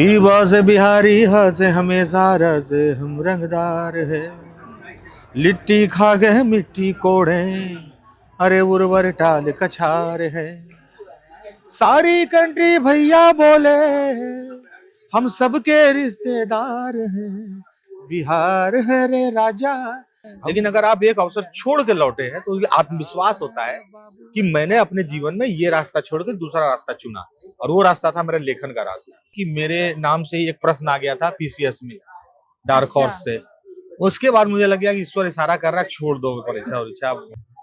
ही बाज़ बिहारी से हमेशा रज़ हम रंगदार है। लिट्टी खा गए मिट्टी कोड़े, अरे उर्वर टाल कछार है। सारी कंट्री भैया बोले हम सबके रिश्तेदार हैं। बिहार है रे राजा। लेकिन अगर आप एक अवसर छोड़ के लौटे हैं तो ये आत्मविश्वास होता है कि मैंने अपने जीवन में ये रास्ता छोड़ के दूसरा रास्ता चुना, और वो रास्ता था मेरा लेखन का रास्ता। कि मेरे नाम से ही एक प्रश्न आ गया था पीसीएस में, डार्क हॉर्स से। उसके बाद मुझे लग गया कि ईश्वर इशारा कर रहा है, छोड़ दो परीक्षा और इच्छा।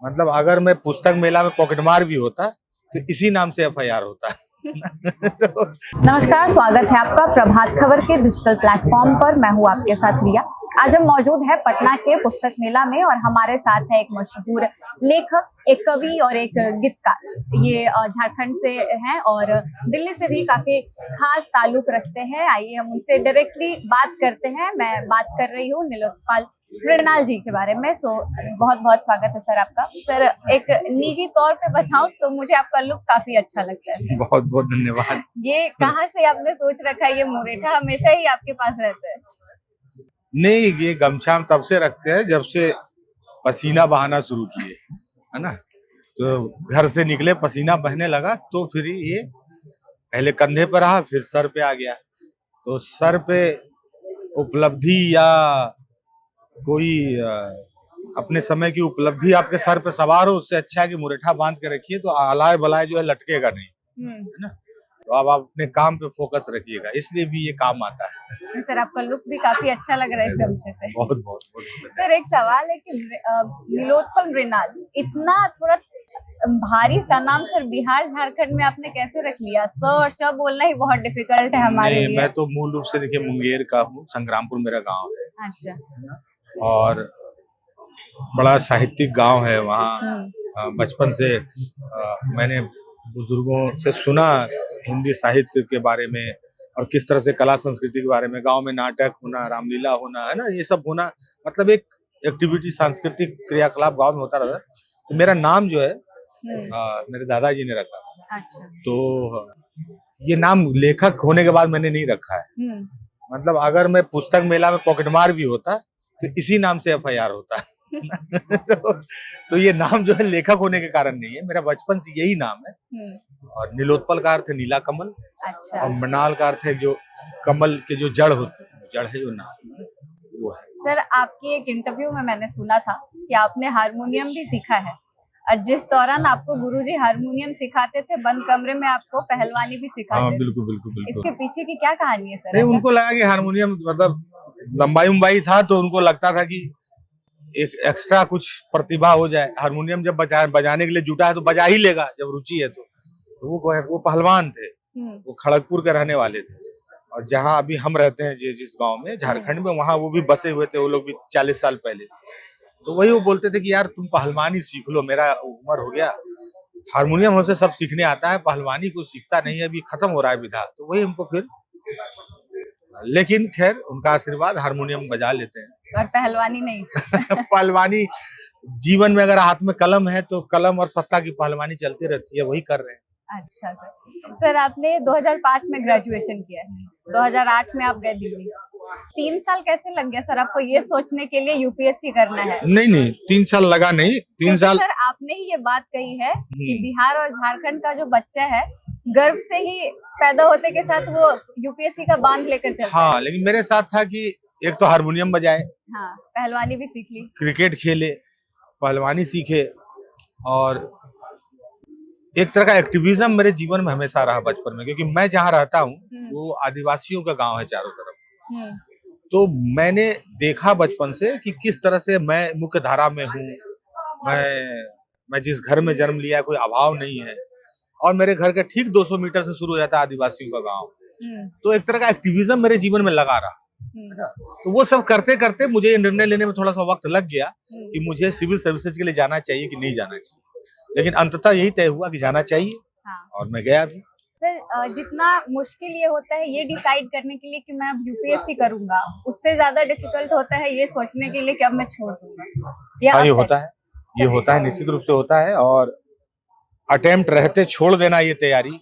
मतलब अगर मैं पुस्तक मेला में पॉकेट मार भी होता तो इसी नाम से एफआईआर होता तो... नमस्कार, स्वागत है आपका प्रभात खबर के डिजिटल प्लेटफॉर्म पर। मैं हूँ आपके साथ रिया। आज हम मौजूद है पटना के पुस्तक मेला में और हमारे साथ है एक मशहूर लेखक, एक कवि और एक गीतकार। ये झारखंड से हैं और दिल्ली से भी काफी खास ताल्लुक रखते हैं। आइए हम उनसे डायरेक्टली बात करते हैं। मैं बात कर रही हूँ नीलोत्पल मृणाल जी के बारे में। बहुत बहुत स्वागत है सर आपका। सर, एक निजी तौर पे बताऊं तो मुझे आपका लुक काफी अच्छा लगता है। बहुत बहुत धन्यवाद। ये कहाँ से आपने सोच रखा है? ये मुरेठा हमेशा ही आपके पास रहता है? नहीं, ये गमछा हम तब से रखते हैं जब से पसीना बहाना शुरू किए, है ना। तो घर से निकले पसीना बहने लगा तो फिर ये पहले कंधे पर रहा, फिर सर पे आ गया। तो सर पे उपलब्धि या कोई अपने समय की उपलब्धि आपके सर पे सवार हो, उससे अच्छा है कि मुरेठा बांध के रखिए, तो आलाय बलाय जो है लटकेगा नहीं, है ना। तो अब आप अपने काम पे फोकस रखिएगा, इसलिए भी ये काम आता है। सर, आपका लुक भी काफी अच्छा लग रहा है इस गमछे से। बहुत बहुत बहुत। सर, एक सवाल है कि नीलोत्पल मृणाल इतना थोड़ा भारी सा नाम सर बिहार झारखंड में आपने कैसे रख लिया? स और श बोलना ही बहुत डिफिकल्ट है हमारे लिए। मैं तो मूल रूप से देखिए मुंगेर का हूँ, संग्रामपुर मेरा गांव है। अच्छा। और बड़ा साहित्यिक गांव है वहाँ। बचपन से मैंने बुजुर्गों से सुना हिंदी साहित्य के बारे में, और किस तरह से कला संस्कृति के बारे में। गांव में नाटक होना, रामलीला होना, है ना, ये सब होना, मतलब एक एक्टिविटी, सांस्कृतिक क्रियाकलाप गांव में होता रहता। तो मेरा नाम जो है मेरे दादाजी ने रखा। अच्छा। तो ये नाम लेखक होने के बाद मैंने नहीं रखा है। मतलब अगर मैं पुस्तक मेला में पॉकेट मार भी होता तो इसी नाम से एफआईआर होता तो ये नाम जो है लेखक होने के कारण नहीं है, मेरा बचपन से यही नाम है। और नीलोत्पल का अर्थ है नीला कमल। अच्छा। और मृणाल का अर्थ है जो कमल के जो जड़ होते हैं, जड़ है जो नाम, वो है। सर, आपकी एक इंटरव्यू में मैंने सुना था कि आपने हारमोनियम भी सीखा है, और जिस दौरान आपको गुरुजी हारमोनियम सिखाते थे, बंद कमरे में आपको पहलवानी भी सिखाते थे। बिल्कुल बिल्कुल बिल्कुल। इसके पीछे की क्या कहानी है सर? नहीं, उनको लगा कि हारमोनियम मतलब लंबाई था, तो उनको लगता था कि एक एक्स्ट्रा कुछ प्रतिभा हो जाए। हारमोनियम जब बजाने के लिए जुटा है तो बजा ही लेगा जब रुचि है। तो वो पहलवान थे, वो खड़गपुर के रहने वाले थे। और जहाँ अभी हम रहते हैं जिस गांव में, झारखंड में, वहाँ वो भी बसे हुए थे, वो लोग भी 40 साल पहले। तो वही वो बोलते थे कि यार तुम पहलवानी सीख लो, मेरा उम्र हो गया, हारमोनियम हमसे सब सीखने आता है, पहलवानी को सीखता नहीं है, अभी खत्म हो रहा है विधा। तो वही हमको फिर, लेकिन खैर उनका आशीर्वाद, हारमोनियम बजा लेते हैं और पहलवानी नहीं। पहलवानी जीवन में अगर हाथ में कलम है तो कलम और सत्ता की पहलवानी चलती रहती है, वही कर रहे हैं। अच्छा सर। सर, आपने 2005 में ग्रेजुएशन किया है, 2008 में आप गए दिल्ली। 3 साल कैसे लग गया सर आपको ये सोचने के लिए यूपीएससी करना है? नहीं, 3 साल लगा नहीं, 3 साल। सर, आपने ही ये बात कही है कि बिहार और झारखंड का जो बच्चा है, गर्भ से ही पैदा होते के साथ वो यूपीएससी का बांध लेकर चलता है। हाँ, लेकिन मेरे साथ था कि एक तो हारमोनियम बजाए, हाँ, पहलवानी भी सीख ली, क्रिकेट खेले, पहलवानी सीखे, और एक तरह का एक्टिविज्म मेरे जीवन में हमेशा रहा बचपन में। क्योंकि मैं जहाँ रहता हूँ वो आदिवासियों का गांव है चारों तरफ। तो मैंने देखा बचपन से कि किस तरह से मैं मुख्य धारा में हूँ। मैं जिस घर में जन्म लिया, कोई अभाव नहीं है, और मेरे घर के ठीक 200 मीटर से शुरू हो जाता है आदिवासियों का गांव। तो एक तरह का एक्टिविज्म मेरे जीवन में लगा रहा। तो वो सब करते करते मुझे निर्णय लेने में थोड़ा सा वक्त लग गया कि मुझे सिविल सर्विसेज के लिए जाना चाहिए कि नहीं जाना चाहिए। लेकिन अंततः यही तय हुआ कि जाना चाहिए। हाँ। और मैं गया भी। सर, जितना मुश्किल ये होता है ये डिसाइड करने के लिए कि मैं अब यूपीएससी करूंगा, उससे ज्यादा डिफिकल्ट होता है ये सोचने के लिए कि अब मैं छोड़ दूंगा। ये होता है, निश्चित रूप से होता है। और अटेम्प्ट रहते छोड़ देना, ये तैयारी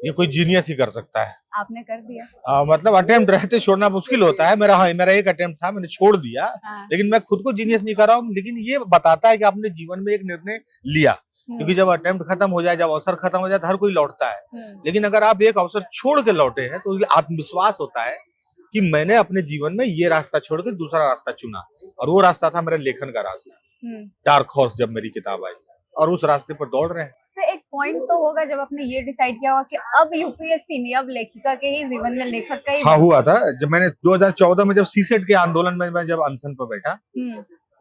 ये कोई जीनियस ही कर सकता है। आपने कर दिया? मतलब अटेम्प्ट रहते छोड़ना मुश्किल होता है। मेरा एक अटेम्प्ट था, मैंने छोड़ दिया। हाँ। लेकिन मैं खुद को जीनियस नहीं कर रहा हूँ, लेकिन ये बताता है कि आपने जीवन में एक निर्णय लिया। क्योंकि जब अटेम्प्ट खत्म हो जाए, जब अवसर खत्म हो जाए, तो हर कोई लौटता है। लेकिन अगर आप एक अवसर छोड़ के लौटे हैं तो ये आत्मविश्वास होता है कि मैंने अपने जीवन में ये रास्ता छोड़ के दूसरा रास्ता चुना, और वो रास्ता था मेरा लेखन का रास्ता। डार्क हॉर्स जब मेरी किताब आई, और उस रास्ते पर दौड़ रहे हैं। तो एक पॉइंट तो होगा जब आपने ये डिसाइड किया होगा कि अब यूपीएससी नहीं, अब लेखिका के ही जीवन में लेखक का ही। हाँ, हुआ था जब मैंने 2014 में जब सीसेट के आंदोलन में मैं जब अनशन पर बैठा,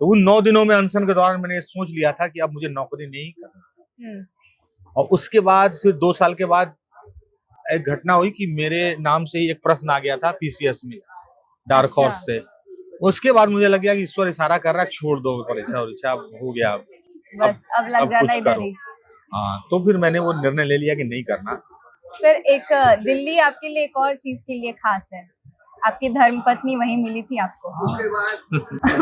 तो उन 9 दिनों में अनशन के दौरान मैंने सोच लिया था कि अब मुझे नौकरी नहीं करना। और उसके बाद फिर 2 साल के बाद एक घटना हुई कि मेरे नाम से ही एक प्रश्न आ गया था पीसीएस में, डार्क हॉर्स से। उसके बाद मुझे लग गया कि ईश्वर इशारा कर रहा है, छोड़ दो परीक्षा और इच्छा, हो गया बस अब लग जाना इधर ही। हाँ, तो फिर मैंने वो निर्णय ले लिया कि नहीं करना। सर, एक दिल्ली आपके लिए एक और चीज के लिए खास है, आपकी धर्मपत्नी वहीं मिली थी आपको।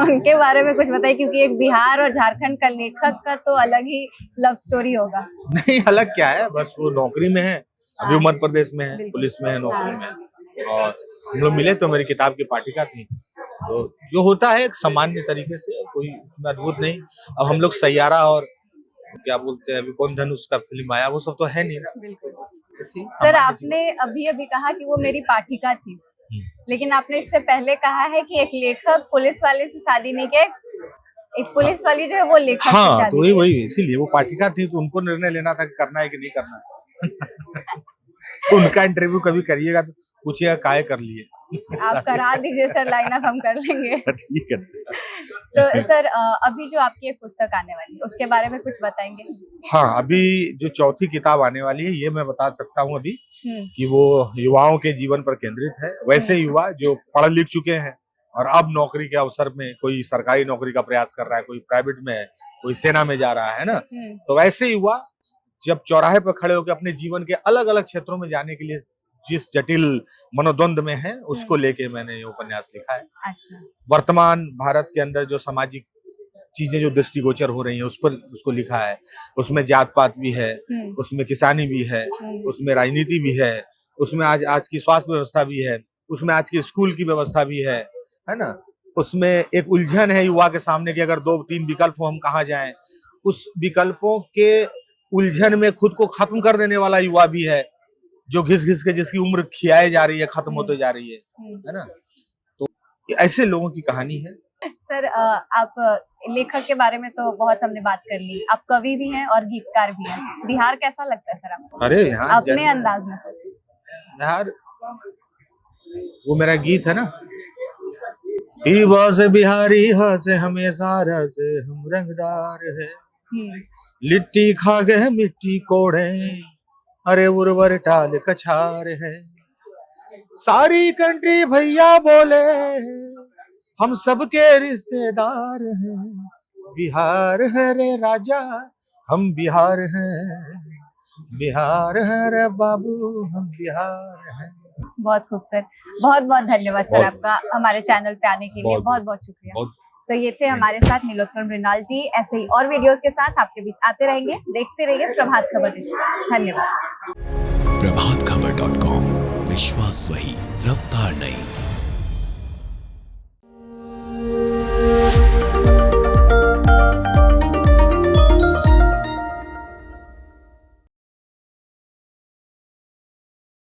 उनके बारे में कुछ बताइए, क्योंकि एक बिहार और झारखंड का लेखक का तो अलग ही लव स्टोरी होगा। नहीं, अलग क्या है, बस वो नौकरी में है, अभी मध्य प्रदेश में है, पुलिस में है, नौकरी में है। और हम लोग मिले तो मेरी किताब की पाठिका थी। तो जो होता है एक सामान्य तरीके से, कोई अद्भुत नहीं। अब हम लोग सैयारा और क्या बोलते हैं, अभी कौन धनुष का फिल्म आया, वो सब तो है नहीं ना। बिल्कुल। सर, आपने अभी अभी कहा कि वो मेरी पाठिका थी, लेकिन आपने इससे पहले कहा है कि एक लेखक पुलिस वाले से शादी नहीं किया, एक पुलिस वाली जो है वो लेखक से हाँ, शादी। तो वही इसीलिए वो पाठिका थी, तो उनको निर्णय लेना था कि करना है कि नहीं करना। तो उनका इंटरव्यू कभी करिएगा तो पूछिएगा काहे कर लिए। आप करा दीजिए सर, लाइन अप हम कर लेंगे। ठीक है। तो सर, अभी जो आपकी एक पुस्तक आने वाली है उसके बारे में कुछ बताएंगे? हाँ, अभी जो चौथी किताब आने वाली है, ये मैं बता सकता हूँ अभी कि वो युवाओं के जीवन पर केंद्रित है। वैसे युवा जो पढ़ लिख चुके हैं और अब नौकरी के अवसर में, कोई सरकारी नौकरी का प्रयास कर रहा है, कोई प्राइवेट में है, कोई सेना में जा रहा है ना, तो वैसे युवा जब चौराहे पर खड़े होकर अपने जीवन के अलग अलग क्षेत्रों में जाने के लिए जिस जटिल मनोद्वंद में है, उसको लेके मैंने ये उपन्यास लिखा है। अच्छा। वर्तमान भारत के अंदर जो सामाजिक चीजें जो दृष्टिगोचर हो रही हैं उस पर उसको लिखा है। उसमें जात पात भी है, उसमें किसानी भी है, उसमें राजनीति भी है, उसमें आज की स्वास्थ्य व्यवस्था भी है, उसमें आज की स्कूल की व्यवस्था भी है ना। उसमें एक उलझन है युवा के सामने कि अगर 2-3 विकल्प हो, हम कहाँ जाएं। उस विकल्पों के उलझन में खुद को खत्म कर देने वाला युवा भी है, जो घिस के जिसकी उम्र खियाए जा रही है, खत्म होते जा रही है ना। तो ऐसे लोगों की कहानी है। सर, आप लेखक के बारे में तो बहुत हमने बात कर ली, आप कवि भी हैं और गीतकार भी हैं। बिहार कैसा लगता है सर आपको? अरे यहाँ अपने अंदाज में सर। यार, वो मेरा गीत है ना, बिहारी से हमेशा रसे हम रंगदार है, लिट्टी खा गए मिट्टी कोड़े, अरे उर्वर टाल कछार है। सारी कंट्री भैया बोले हम सबके रिश्तेदार हैं, बिहार है रे राजा हम बिहार हैं, बिहार है रे बाबू हम बिहार हैं। बहुत खूब सर, बहुत बहुत धन्यवाद सर आपका हमारे चैनल पे आने के लिए, बहुत बहुत शुक्रिया। तो ये थे हमारे साथ नीलोत्पल मृणाल जी। ऐसे ही और वीडियोस के साथ आपके बीच आते रहेंगे। देखते रहिए प्रभात खबर डिजिटल। धन्यवाद। प्रभातखबर.com, विश्वास वही, रफ्तार नहीं।